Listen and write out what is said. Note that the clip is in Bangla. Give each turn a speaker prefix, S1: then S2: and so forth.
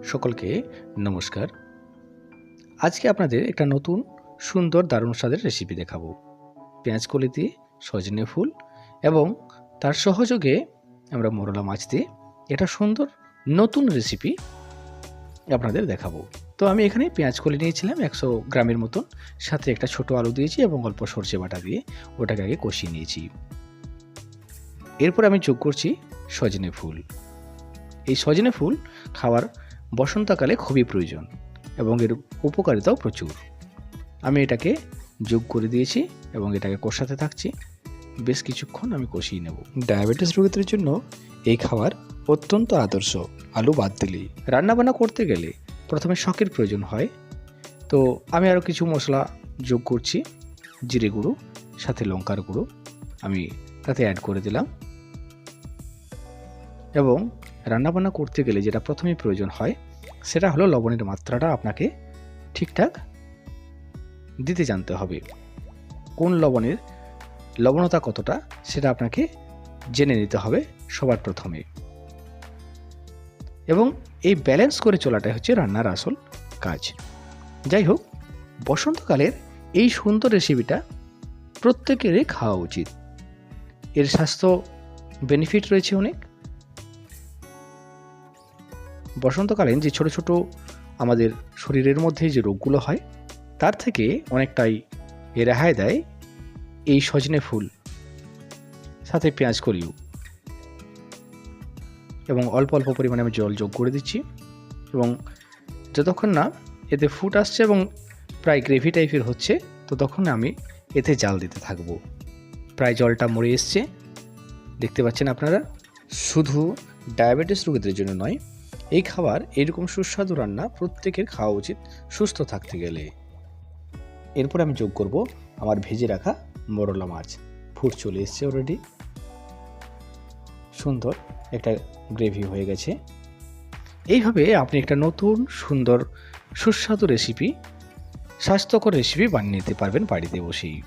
S1: সকলকে নমস্কার। আজকে আপনাদের একটা নতুন সুন্দর দারুণ স্বাদের রেসিপি দেখাবো। পেঁয়াজকলি দিয়ে সজনে ফুল এবং তার সহযোগে আমরা মোরলা মাছ দিয়ে এটা সুন্দর নতুন রেসিপি আপনাদের দেখাবো। তো আমি এখানে পেঁয়াজকলি নিয়েছিলাম 100 গ্রামের মতন, সাথে একটা ছোট আলু দিয়েছি এবং অল্প সরষে বাটা দিয়ে ওটাকে আগে কষিয়ে নিয়েছি। এরপর আমি যোগ করছি সজনে ফুল। এই সজনে ফুল খাওয়ার বসন্তকালে খুবই প্রয়োজন এবং এর উপকারিতাও প্রচুর। আমি এটাকে যোগ করে দিয়েছি এবং এটাকে কষাতে থাকছি। বেশ কিছুক্ষণ আমি কষিয়ে নেব। ডায়াবেটিস রোগীদের জন্য এই খাবার অত্যন্ত আদর্শ, আলু বাদ দিলেই। রান্নাবান্না করতে গেলে প্রথমে শখের প্রয়োজন হয়, তো আমি আরও কিছু মশলা যোগ করছি। জিরে গুঁড়ো সাথে লঙ্কার গুঁড়ো আমি তাতে অ্যাড করে দিলাম। এবং রান্নাবান্না করতে গেলে যেটা প্রথমেই প্রয়োজন হয় সেটা হলো লবণের মাত্রাটা আপনাকে ঠিকঠাক দিতে জানতে হবে। কোন লবণের লবণতা কতটা সেটা আপনাকে জেনে নিতে হবে সবার প্রথমে। এবং এই ব্যালেন্স করে চলাটাই হচ্ছে রান্নার আসল কাজ। যাই হোক, বসন্তকালের এই সুন্দর রেসিপিটা প্রত্যেকেরই খাওয়া উচিত। এর স্বাস্থ্য বেনিফিট রয়েছে অনেক। বসন্তকালীন যে ছোট ছোট আমাদের শরীরের মধ্যে যে রোগগুলো হয় তার থেকে অনেকটাই রেহাই দেয় এই সজনে ফুল, সাথে পেঁয়াজকলিও। এবং অল্প অল্প পরিমাণে আমি জল যোগ করে দিচ্ছি এবং যতক্ষণ না এতে ফুট আসছে এবং প্রায় গ্রেভি টাইপের হচ্ছে ততক্ষণ আমি এতে জাল দিতে থাকবো। প্রায় জলটা মরে এসছে, দেখতে পাচ্ছেন আপনারা। শুধু ডায়াবেটিস রোগীদের জন্য নয়, এই খাবার এরকম সুস্বাদু রান্না প্রত্যেকের খাওয়া উচিত সুস্থ থাকতে গেলে। এরপর আমি যোগ করব আমার ভেজে রাখা মোরলা মাছ। ফুট চলে এসছে অলরেডি, সুন্দর একটা গ্রেভি হয়ে গেছে। এইভাবে আপনি একটা নতুন সুন্দর সুস্বাদু রেসিপি, স্বাস্থ্যকর রেসিপি বানিয়ে নিতে পারবেন বাড়িতে বসেই।